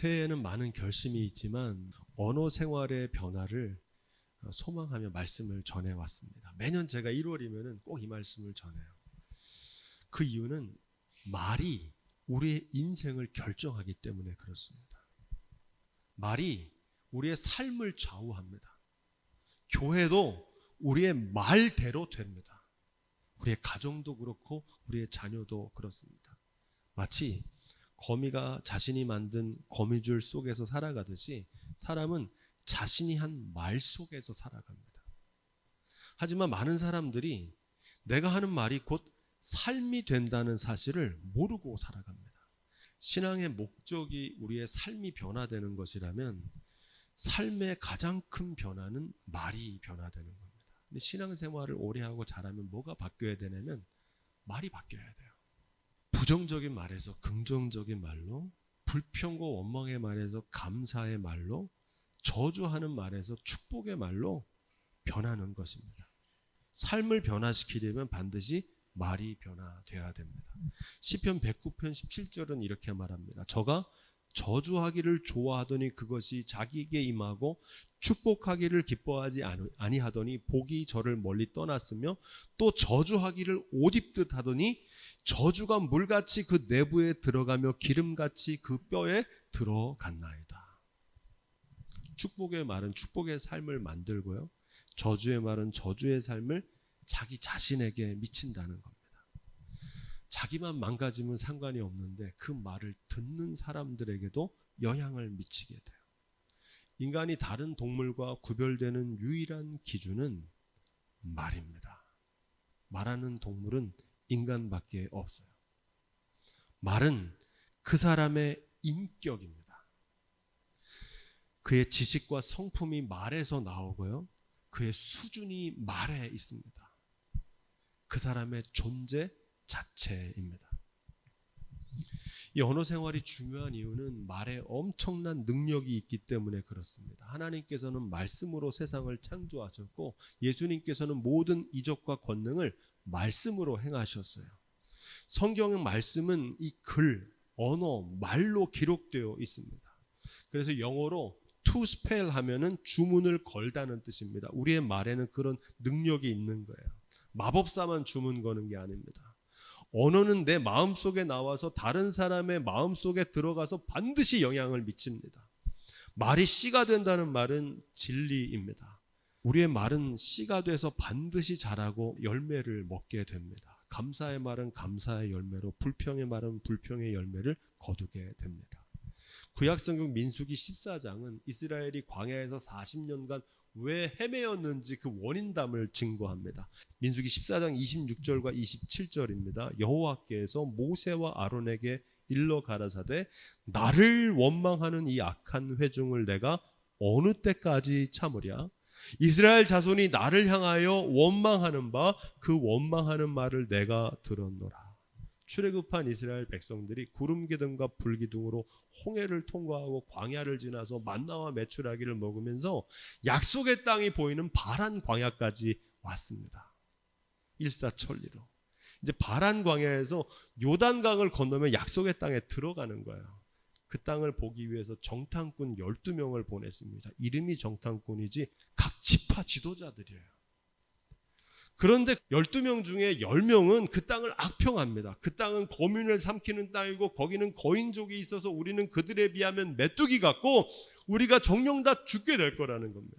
새해에는 많은 결심이 있지만 언어 생활의 변화를 소망하며 말씀을 전해왔습니다. 매년 제가 1월이면 꼭 이 말씀을 전해요. 그 이유는 말이 우리의 인생을 결정하기 때문에 그렇습니다. 말이 우리의 삶을 좌우합니다. 교회도 우리의 말대로 됩니다. 우리의 가정도 그렇고 우리의 자녀도 그렇습니다. 마치 거미가 자신이 만든 거미줄 속에서 살아가듯이 사람은 자신이 한 말 속에서 살아갑니다. 하지만 많은 사람들이 내가 하는 말이 곧 삶이 된다는 사실을 모르고 살아갑니다. 신앙의 목적이 우리의 삶이 변화되는 것이라면 삶의 가장 큰 변화는 말이 변화되는 겁니다. 근데 신앙생활을 오래 하고 잘하면 뭐가 바뀌어야 되냐면 말이 바뀌어야 돼요. 부정적인 말에서 긍정적인 말로, 불평과 원망의 말에서 감사의 말로, 저주하는 말에서 축복의 말로 변하는 것입니다. 삶을 변화시키려면 반드시 말이 변화되어야 됩니다. 시편 109편 17절은 이렇게 말합니다. 저가 저주하기를 좋아하더니 그것이 자기에게 임하고 축복하기를 기뻐하지 아니하더니 복이 저를 멀리 떠났으며 또 저주하기를 옷 입듯 하더니 저주가 물같이 그 내부에 들어가며 기름같이 그 뼈에 들어갔나이다. 축복의 말은 축복의 삶을 만들고요, 저주의 말은 저주의 삶을 자기 자신에게 미친다는 겁니다. 자기만 망가지면 상관이 없는데 그 말을 듣는 사람들에게도 영향을 미치게 돼요. 인간이 다른 동물과 구별되는 유일한 기준은 말입니다. 말하는 동물은 인간밖에 없어요. 말은 그 사람의 인격입니다. 그의 지식과 성품이 말에서 나오고요, 그의 수준이 말에 있습니다. 그 사람의 존재 자체입니다. 이 언어 생활이 중요한 이유는 말에 엄청난 능력이 있기 때문에 그렇습니다. 하나님께서는 말씀으로 세상을 창조하셨고 예수님께서는 모든 이적과 권능을 말씀으로 행하셨어요. 성경의 말씀은 이 글, 언어, 말로 기록되어 있습니다. 그래서 영어로 to spell 하면은 주문을 걸다는 뜻입니다. 우리의 말에는 그런 능력이 있는 거예요. 마법사만 주문 거는 게 아닙니다. 언어는 내 마음속에 나와서 다른 사람의 마음속에 들어가서 반드시 영향을 미칩니다. 말이 씨가 된다는 말은 진리입니다. 우리의 말은 씨가 돼서 반드시 자라고 열매를 먹게 됩니다. 감사의 말은 감사의 열매로, 불평의 말은 불평의 열매를 거두게 됩니다. 구약성경 민수기 14장은 이스라엘이 광야에서 40년간 왜 헤매었는지 그 원인담을 증거합니다. 민수기 14장 26절과 27절입니다. 여호와께서 모세와 아론에게 일러 가라사대 나를 원망하는 이 악한 회중을 내가 어느 때까지 참으랴? 이스라엘 자손이 나를 향하여 원망하는 바 그 원망하는 말을 내가 들었노라. 출애굽한 이스라엘 백성들이 구름 기둥과 불 기둥으로 홍해를 통과하고 광야를 지나서 만나와 메추라기를 먹으면서 약속의 땅이 보이는 바란 광야까지 왔습니다. 일사천리로. 이제 바란 광야에서 요단강을 건너면 약속의 땅에 들어가는 거예요. 그 땅을 보기 위해서 정탐꾼 12명을 보냈습니다. 이름이 정탐꾼이지 각 지파 지도자들이에요. 그런데 12명 중에 10명은 그 땅을 악평합니다. 그 땅은 거민을 삼키는 땅이고 거기는 거인족이 있어서 우리는 그들에 비하면 메뚜기 같고 우리가 정령 다 죽게 될 거라는 겁니다.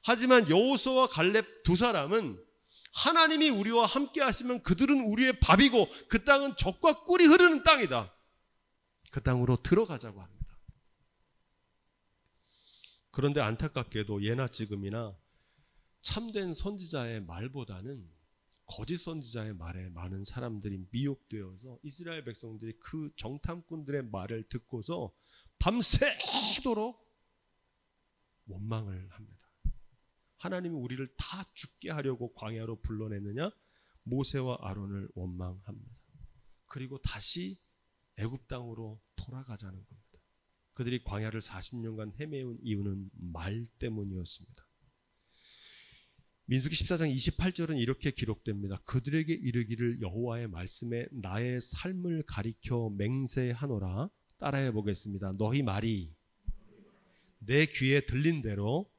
하지만 여호수아와 갈렙 두 사람은 하나님이 우리와 함께 하시면 그들은 우리의 밥이고 그 땅은 젖과 꿀이 흐르는 땅이다. 그 땅으로 들어가자고 합니다. 그런데 안타깝게도 예나 지금이나 참된 선지자의 말보다는 거짓 선지자의 말에 많은 사람들이 미혹되어서 이스라엘 백성들이 그 정탐꾼들의 말을 듣고서 밤새도록 원망을 합니다. 하나님이 우리를 다 죽게 하려고 광야로 불러냈느냐? 모세와 아론을 원망합니다. 그리고 다시 애굽 땅으로 돌아가자는 겁니다. 그들이 광야를 40년간 헤매온 이유는 말 때문이었습니다. 민수기 14장 28절은 이렇게 기록됩니다. 그들에게 이르기를 여호와의 말씀에 나의 삶을 가리켜 맹세하노라. 따라해 보겠습니다. 너희 말이 내 귀에 들린 대로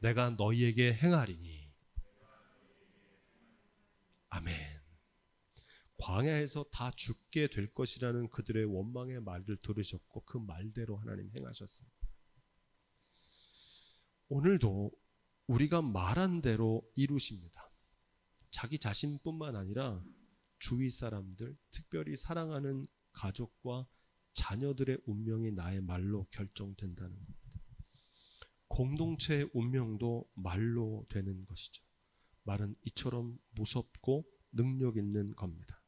내가 너희에게 행하리니. 아멘. 광야에서 다 죽게 될 것이라는 그들의 원망의 말을 들으셨고 그 말대로 하나님 행하셨습니다. 오늘도 우리가 말한 대로 이루십니다. 자기 자신뿐만 아니라 주위 사람들, 특별히 사랑하는 가족과 자녀들의 운명이 나의 말로 결정된다는 겁니다. 공동체의 운명도 말로 되는 것이죠. 말은 이처럼 무섭고 능력 있는 겁니다.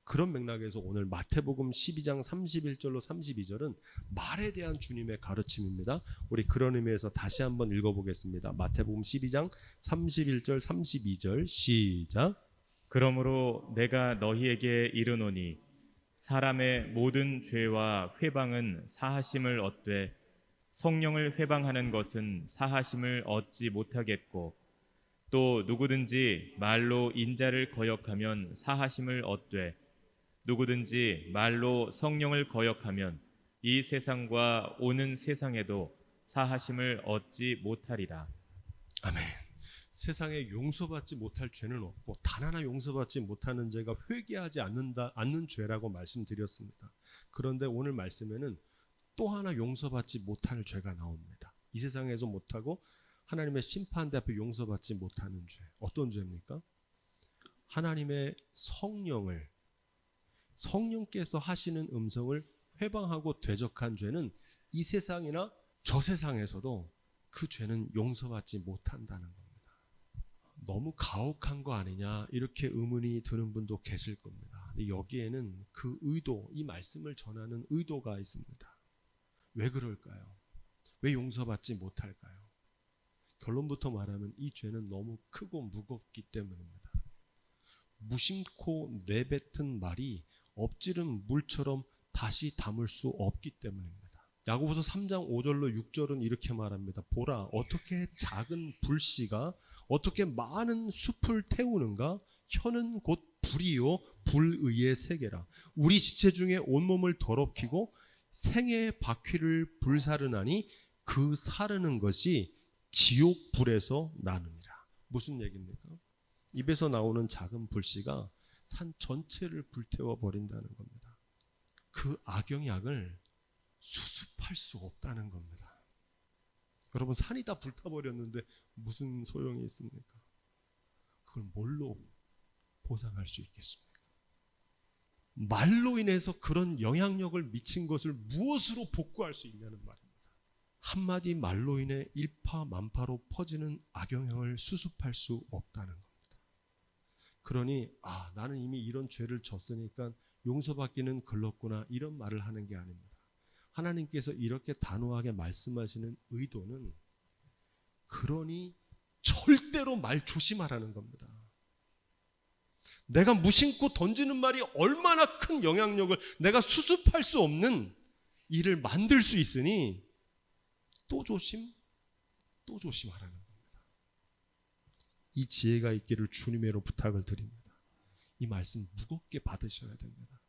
그런 맥락에서 오늘 마태복음 12장 31절로 32절은 말에 대한 주님의 가르침입니다. 우리 그런 의미에서 다시 한번 읽어보겠습니다. 마태복음 12장 31절 32절 시작. 그러므로 내가 너희에게 이르노니 사람의 모든 죄와 회방은 사하심을 얻되 성령을 회방하는 것은 사하심을 얻지 못하겠고 또 누구든지 말로 인자를 거역하면 사하심을 얻되 누구든지 말로 성령을 거역하면 이 세상과 오는 세상에도 사하심을 얻지 못하리라. 아멘. 세상에 용서받지 못할 죄는 없고 단 하나 용서받지 못하는 죄가 회개하지 않는 죄라고 말씀드렸습니다. 그런데 오늘 말씀에는 또 하나 용서받지 못할 죄가 나옵니다. 이 세상에서 못하고 하나님의 심판대 앞에 용서받지 못하는 죄. 어떤 죄입니까? 하나님의 성령께서 하시는 음성을 회방하고 대적한 죄는 이 세상이나 저 세상에서도 그 죄는 용서받지 못한다는 겁니다. 너무 가혹한 거 아니냐 이렇게 의문이 드는 분도 계실 겁니다. 근데 여기에는 그 의도, 이 말씀을 전하는 의도가 있습니다. 왜 그럴까요? 왜 용서받지 못할까요? 결론부터 말하면 이 죄는 너무 크고 무겁기 때문입니다. 무심코 내뱉은 말이 엎지른 물처럼 다시 담을 수 없기 때문입니다. 야고보서 3장 5절로 6절은 이렇게 말합니다. 보라, 어떻게 작은 불씨가 어떻게 많은 숲을 태우는가? 혀는 곧 불이요 불의의 세계라. 우리 지체 중에 온몸을 더럽히고 생애의 바퀴를 불사르나니 그 사르는 것이 지옥 불에서 나느니라. 무슨 얘기입니까? 입에서 나오는 작은 불씨가 산 전체를 불태워 버린다는 겁니다. 그 악영약을 수습할 수 없다는 겁니다. 여러분, 산이 다 불타버렸는데 무슨 소용이 있습니까? 그걸 뭘로 보상할 수 있겠습니까? 말로 인해서 그런 영향력을 미친 것을 무엇으로 복구할 수 있냐는 말입니다. 한마디 말로 인해 일파만파로 퍼지는 악영향을 수습할 수 없다는 겁니다. 그러니 나는 이미 이런 죄를 졌으니까 용서받기는 글렀구나 이런 말을 하는 게 아닙니다. 하나님께서 이렇게 단호하게 말씀하시는 의도는 그러니 절대로 말 조심하라는 겁니다. 내가 무심코 던지는 말이 얼마나 큰 영향력을 내가 수습할 수 없는 일을 만들 수 있으니 또 조심하라는 겁니다. 이 지혜가 있기를 주님으로 부탁을 드립니다. 이 말씀 무겁게 받으셔야 됩니다.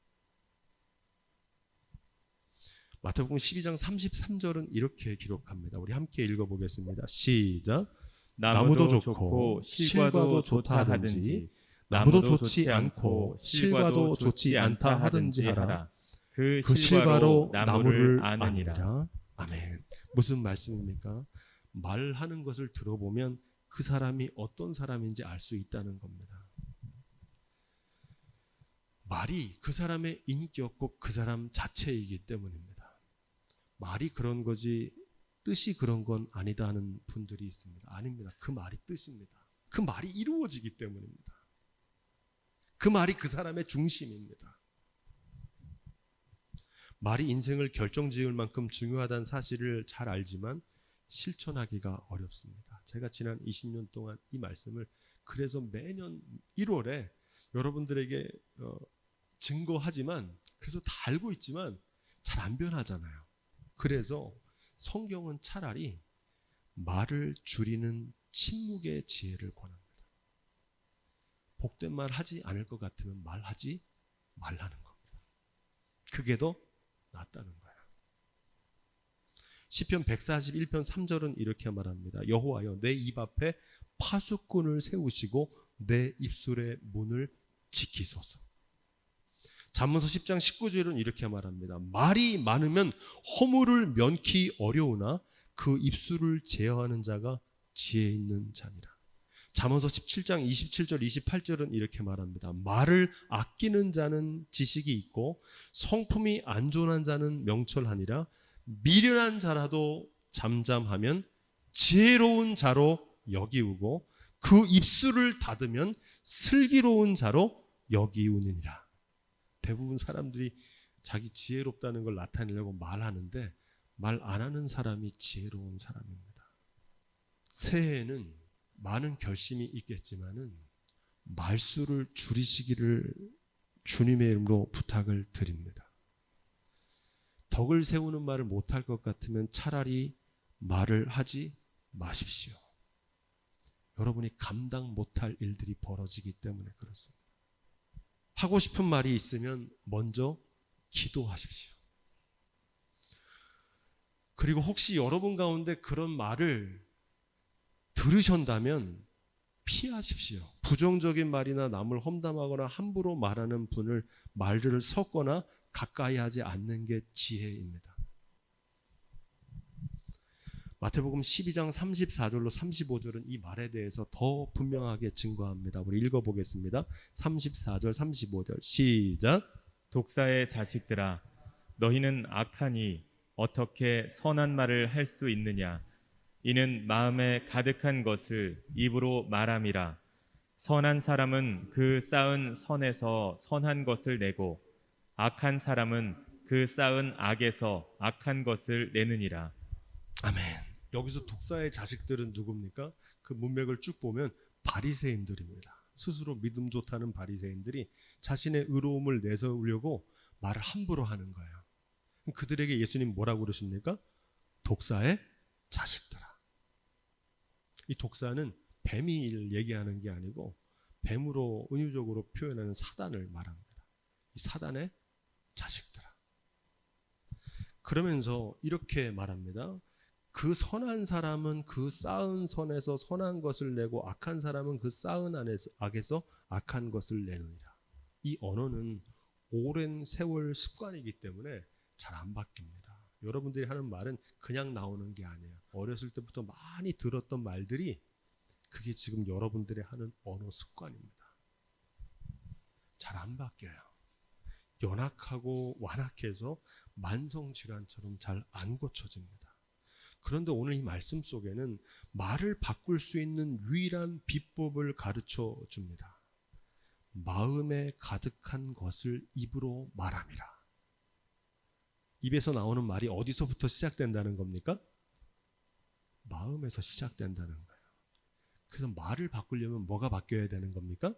마태복음 12장 33절은 이렇게 기록합니다. 우리 함께 읽어보겠습니다. 시작. 나무도 좋고 실과도 좋다 하든지 나무도 좋지 않고 실과도 좋지 않다 하든지 하라. 그 실과로 나무를 아느니라. 아멘. 무슨 말씀입니까? 말하는 것을 들어보면 그 사람이 어떤 사람인지 알 수 있다는 겁니다. 말이 그 사람의 인격과 그 사람 자체이기 때문입니다. 말이 그런 거지 뜻이 그런 건 아니다 하는 분들이 있습니다. 아닙니다. 그 말이 뜻입니다. 그 말이 이루어지기 때문입니다. 그 말이 그 사람의 중심입니다. 말이 인생을 결정지을 만큼 중요하다는 사실을 잘 알지만 실천하기가 어렵습니다. 제가 지난 20년 동안 이 말씀을 그래서 매년 1월에 여러분들에게 증거하지만 그래서 다 알고 있지만 잘 안 변하잖아요. 그래서 성경은 차라리 말을 줄이는 침묵의 지혜를 권합니다. 복된 말 하지 않을 것 같으면 말하지 말라는 겁니다. 그게 더 낫다는 거야. 시편 141편 3절은 이렇게 말합니다. 여호와여 내 입 앞에 파수꾼을 세우시고 내 입술의 문을 지키소서. 잠언서 10장 19절은 이렇게 말합니다. 말이 많으면 허물을 면키 어려우나 그 입술을 제어하는 자가 지혜 있는 자니라. 잠언서 17장 27절 28절은 이렇게 말합니다. 말을 아끼는 자는 지식이 있고 성품이 안전한 자는 명철하니라. 미련한 자라도 잠잠하면 지혜로운 자로 여기우고 그 입술을 닫으면 슬기로운 자로 여기우느니라. 대부분 사람들이 자기 지혜롭다는 걸 나타내려고 말하는데 말 안 하는 사람이 지혜로운 사람입니다. 새해에는 많은 결심이 있겠지만은 말수를 줄이시기를 주님의 이름으로 부탁을 드립니다. 덕을 세우는 말을 못할 것 같으면 차라리 말을 하지 마십시오. 여러분이 감당 못할 일들이 벌어지기 때문에 그렇습니다. 하고 싶은 말이 있으면 먼저 기도하십시오. 그리고 혹시 여러분 가운데 그런 말을 들으신다면 피하십시오. 부정적인 말이나 남을 험담하거나 함부로 말하는 분을 말들을 섞거나 가까이 하지 않는 게 지혜입니다. 마태복음 12장 34절로 35절은 이 말에 대해서 더 분명하게 증거합니다. 우리 읽어보겠습니다. 34절 35절 시작. 독사의 자식들아 너희는 악하니 어떻게 선한 말을 할 수 있느냐. 이는 마음에 가득한 것을 입으로 말함이라. 선한 사람은 그 쌓은 선에서 선한 것을 내고 악한 사람은 그 쌓은 악에서 악한 것을 내느니라. 아멘. 여기서 독사의 자식들은 누굽니까? 그 문맥을 쭉 보면 바리새인들입니다. 스스로 믿음 좋다는 바리새인들이 자신의 의로움을 내세우려고 말을 함부로 하는 거예요. 그들에게 예수님 뭐라고 그러십니까? 독사의 자식들아. 이 독사는 뱀이 얘기하는 게 아니고 뱀으로 은유적으로 표현하는 사단을 말합니다. 이 사단의 자식들아. 그러면서 이렇게 말합니다. 그 선한 사람은 그 쌓은 선에서 선한 것을 내고 악한 사람은 그 쌓은 악에서 악한 것을 내느니라. 이 언어는 오랜 세월 습관이기 때문에 잘 안 바뀝니다. 여러분들이 하는 말은 그냥 나오는 게 아니에요. 어렸을 때부터 많이 들었던 말들이 그게 지금 여러분들이 하는 언어 습관입니다. 잘 안 바뀌어요. 연약하고 완악해서 만성질환처럼 잘 안 고쳐집니다. 그런데 오늘 이 말씀 속에는 말을 바꿀 수 있는 유일한 비법을 가르쳐 줍니다. 마음에 가득한 것을 입으로 말함이라. 입에서 나오는 말이 어디서부터 시작된다는 겁니까? 마음에서 시작된다는 거예요. 그래서 말을 바꾸려면 뭐가 바뀌어야 되는 겁니까?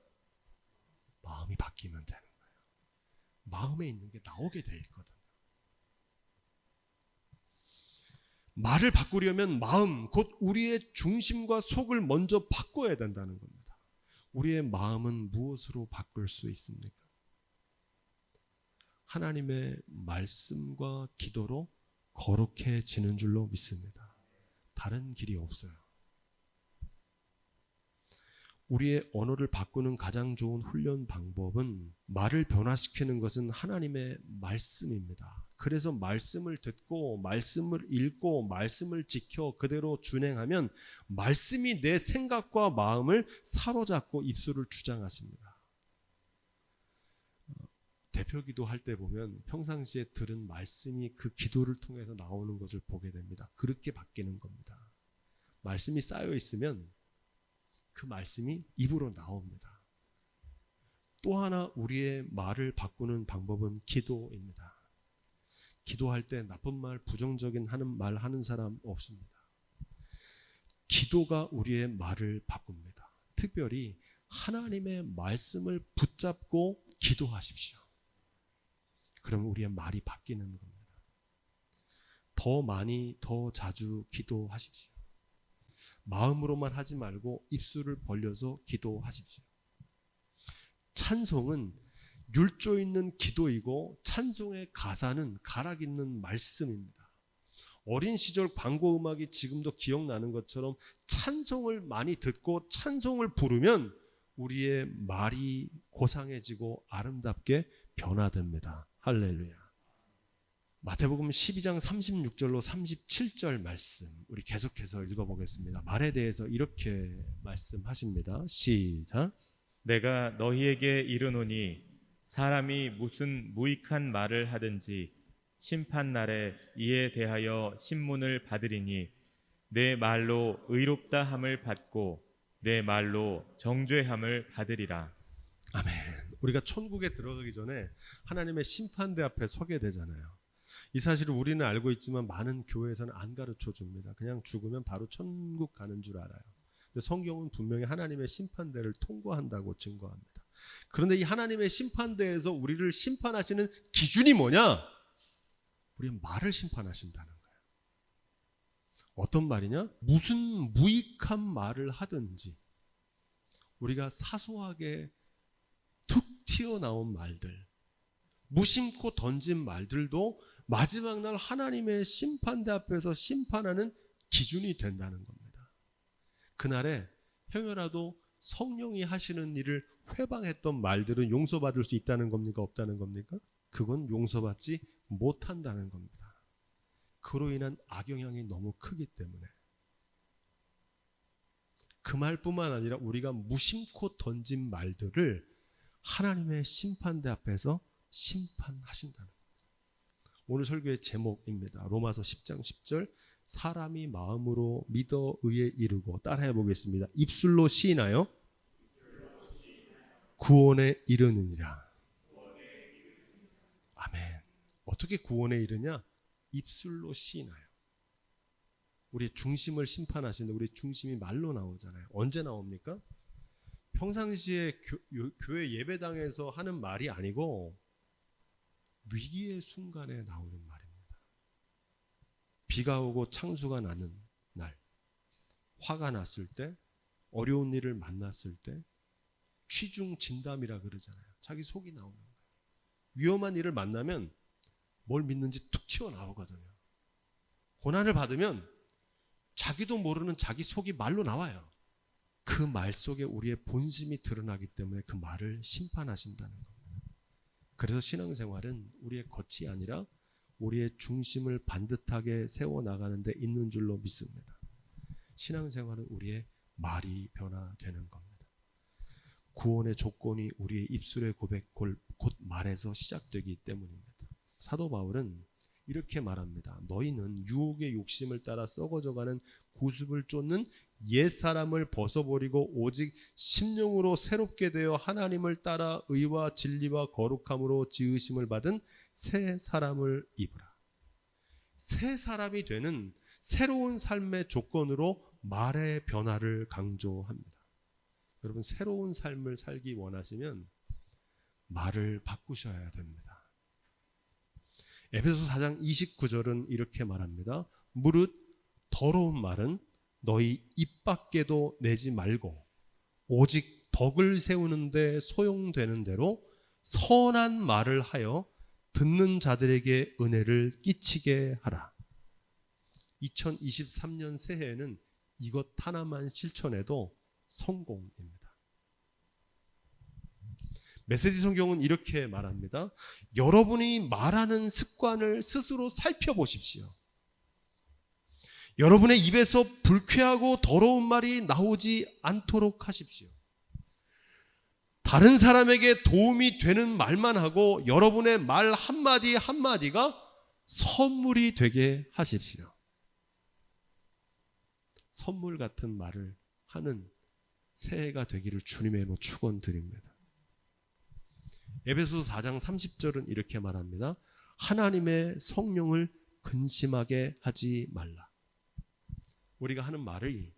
마음이 바뀌면 되는 거예요. 마음에 있는 게 나오게 돼 있거든요. 말을 바꾸려면 마음, 곧 우리의 중심과 속을 먼저 바꿔야 된다는 겁니다. 우리의 마음은 무엇으로 바꿀 수 있습니까? 하나님의 말씀과 기도로 거룩해지는 줄로 믿습니다. 다른 길이 없어요. 우리의 언어를 바꾸는 가장 좋은 훈련 방법은 말을 변화시키는 것은 하나님의 말씀입니다. 그래서 말씀을 듣고 말씀을 읽고 말씀을 지켜 그대로 준행하면 말씀이 내 생각과 마음을 사로잡고 입술을 주장하십니다. 대표 기도할 때 보면 평상시에 들은 말씀이 그 기도를 통해서 나오는 것을 보게 됩니다. 그렇게 바뀌는 겁니다. 말씀이 쌓여 있으면 그 말씀이 입으로 나옵니다. 또 하나 우리의 말을 바꾸는 방법은 기도입니다. 기도할 때 나쁜 말, 부정적인 말 하는 사람 없습니다. 기도가 우리의 말을 바꿉니다. 특별히 하나님의 말씀을 붙잡고 기도하십시오. 그러면 우리의 말이 바뀌는 겁니다. 더 많이, 더 자주 기도하십시오. 마음으로만 하지 말고 입술을 벌려서 기도하십시오. 찬송은 율조 있는 기도이고 찬송의 가사는 가락 있는 말씀입니다. 어린 시절 광고 음악이 지금도 기억나는 것처럼 찬송을 많이 듣고 찬송을 부르면 우리의 말이 고상해지고 아름답게 변화됩니다. 할렐루야. 마태복음 12장 36절로 37절 말씀 우리 계속해서 읽어보겠습니다. 말에 대해서 이렇게 말씀하십니다. 시작. 내가 너희에게 이르노니 사람이 무슨 무익한 말을 하든지 심판날에 이에 대하여 신문을 받으리니 내 말로 의롭다 함을 받고 내 말로 정죄함을 받으리라. 아멘. 우리가 천국에 들어가기 전에 하나님의 심판대 앞에 서게 되잖아요. 이 사실을 우리는 알고 있지만 많은 교회에서는 안 가르쳐 줍니다. 그냥 죽으면 바로 천국 가는 줄 알아요. 근데 성경은 분명히 하나님의 심판대를 통과한다고 증거합니다. 그런데 이 하나님의 심판대에서 우리를 심판하시는 기준이 뭐냐? 우리의 말을 심판하신다는 거예요. 어떤 말이냐? 무슨 무익한 말을 하든지 우리가 사소하게 툭 튀어나온 말들, 무심코 던진 말들도 마지막 날 하나님의 심판대 앞에서 심판하는 기준이 된다는 겁니다. 그날에 행여라도 성령이 하시는 일을 회방했던 말들은 용서받을 수 있다는 겁니까? 없다는 겁니까? 그건 용서받지 못한다는 겁니다. 그로 인한 악영향이 너무 크기 때문에. 그 말뿐만 아니라 우리가 무심코 던진 말들을 하나님의 심판대 앞에서 심판하신다는 겁니다. 오늘 설교의 제목입니다. 로마서 10장 10절 사람이 마음으로 믿어 의에 이르고 따라해 보겠습니다. 입술로 시인하여 구원에 이르느니라. 아멘. 어떻게 구원에 이르냐? 입술로 시인하여. 우리의 중심을 심판하시는데 우리 중심이 말로 나오잖아요. 언제 나옵니까? 평상시에 교회 예배당에서 하는 말이 아니고 위기의 순간에 나오는 말입니다. 비가 오고 창수가 나는 날, 화가 났을 때, 어려운 일을 만났을 때 취중 진담이라 그러잖아요. 자기 속이 나오는 거예요. 위험한 일을 만나면 뭘 믿는지 툭 튀어나오거든요. 고난을 받으면 자기도 모르는 자기 속이 말로 나와요. 그 말 속에 우리의 본심이 드러나기 때문에 그 말을 심판하신다는 겁니다. 그래서 신앙생활은 우리의 겉이 아니라 우리의 중심을 반듯하게 세워나가는 데 있는 줄로 믿습니다. 신앙생활은 우리의 말이 변화되는 겁니다. 구원의 조건이 우리의 입술의 고백, 곧 말에서 시작되기 때문입니다. 사도 바울은 이렇게 말합니다. 너희는 유혹의 욕심을 따라 썩어져가는 구습을 쫓는 옛사람을 벗어버리고 오직 심령으로 새롭게 되어 하나님을 따라 의와 진리와 거룩함으로 지으심을 받은 새 사람을 입으라. 새 사람이 되는 새로운 삶의 조건으로 말의 변화를 강조합니다. 여러분, 새로운 삶을 살기 원하시면 말을 바꾸셔야 됩니다. 에베소 4장 29절은 이렇게 말합니다. 무릇 더러운 말은 너희 입 밖에도 내지 말고 오직 덕을 세우는데 소용되는 대로 선한 말을 하여 듣는 자들에게 은혜를 끼치게 하라. 2023년 새해에는 이것 하나만 실천해도 성공입니다. 메시지 성경은 이렇게 말합니다. 여러분이 말하는 습관을 스스로 살펴보십시오. 여러분의 입에서 불쾌하고 더러운 말이 나오지 않도록 하십시오. 다른 사람에게 도움이 되는 말만 하고 여러분의 말 한마디 한마디가 선물이 되게 하십시오. 선물 같은 말을 하는 새해가 되기를 주님의 이름으로 축원드립니다. 에베소서 4장 30절은 이렇게 말합니다. 하나님의 성령을 근심하게 하지 말라. 우리가 하는 말이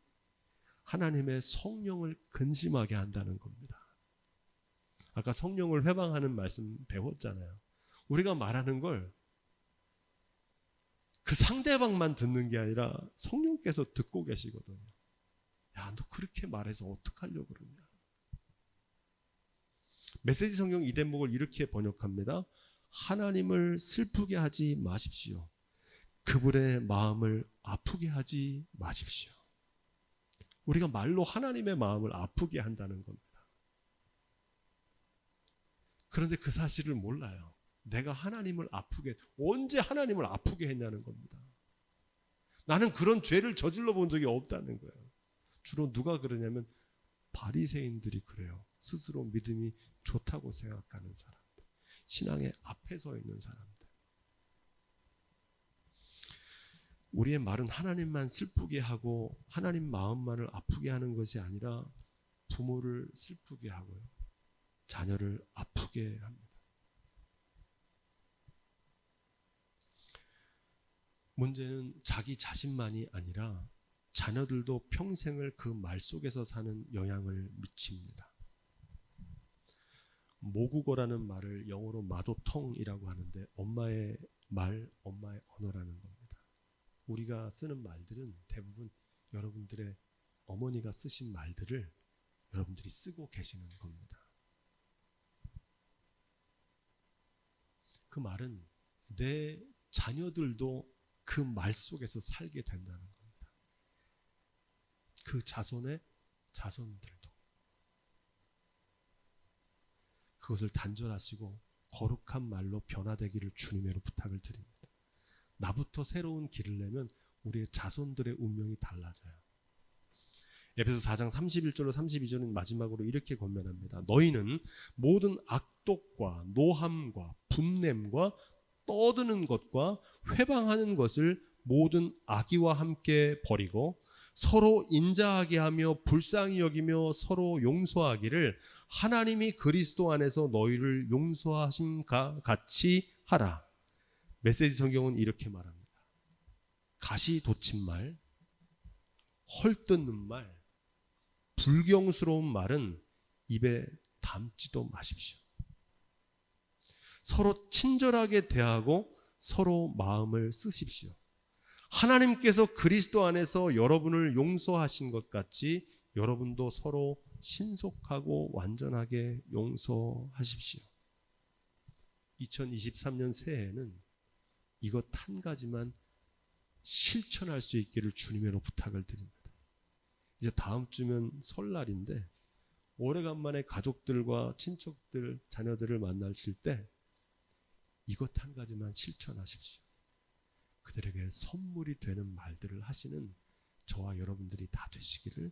하나님의 성령을 근심하게 한다는 겁니다. 아까 성령을 회방하는 말씀 배웠잖아요. 우리가 말하는 걸 그 상대방만 듣는 게 아니라 성령께서 듣고 계시거든요. 야, 너 그렇게 말해서 어떡하려고 그러냐. 메시지 성경 이 대목을 이렇게 번역합니다. 하나님을 슬프게 하지 마십시오. 그분의 마음을 아프게 하지 마십시오. 우리가 말로 하나님의 마음을 아프게 한다는 겁니다. 그런데 그 사실을 몰라요. 내가 하나님을 아프게, 언제 하나님을 아프게 했냐는 겁니다. 나는 그런 죄를 저질러 본 적이 없다는 거예요. 주로 누가 그러냐면 바리새인들이 그래요. 스스로 믿음이 좋다고 생각하는 사람들, 신앙의 앞에 서 있는 사람들. 우리의 말은 하나님만 슬프게 하고 하나님 마음만을 아프게 하는 것이 아니라 부모를 슬프게 하고요, 자녀를 아프게 합니다. 문제는 자기 자신만이 아니라 자녀들도 평생을 그 말 속에서 사는 영향을 미칩니다. 모국어라는 말을 영어로 마더텅이라고 하는데 엄마의 말, 엄마의 언어라는 겁니다. 우리가 쓰는 말들은 대부분 여러분들의 어머니가 쓰신 말들을 여러분들이 쓰고 계시는 겁니다. 그 말은 내 자녀들도 그 말 속에서 살게 된다는 겁니다. 그 자손의 자손들도. 그것을 단절하시고 거룩한 말로 변화되기를 주님으로 부탁을 드립니다. 나부터 새로운 길을 내면 우리의 자손들의 운명이 달라져요. 에베소 4장 31절로 32절은 마지막으로 이렇게 권면합니다. 너희는 모든 악독과 노함과 분냄과 떠드는 것과 회방하는 것을 모든 악의와 함께 버리고 서로 인자하게 하며 불쌍히 여기며 서로 용서하기를 하나님이 그리스도 안에서 너희를 용서하심과 같이 하라. 메시지 성경은 이렇게 말합니다. 가시 돋친 말, 헐뜯는 말, 불경스러운 말은 입에 담지도 마십시오. 서로 친절하게 대하고 서로 마음을 쓰십시오. 하나님께서 그리스도 안에서 여러분을 용서하신 것 같이 여러분도 서로 신속하고 완전하게 용서하십시오. 2023년 새해에는 이것 한 가지만 실천할 수 있기를 주님으로 부탁을 드립니다. 이제 다음 주면 설날인데 오래간만에 가족들과 친척들, 자녀들을 만나실 때 이것 한 가지만 실천하십시오. 그들에게 선물이 되는 말들을 하시는 저와 여러분들이 다 되시기를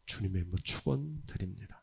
주님의 이름으로 축원드립니다.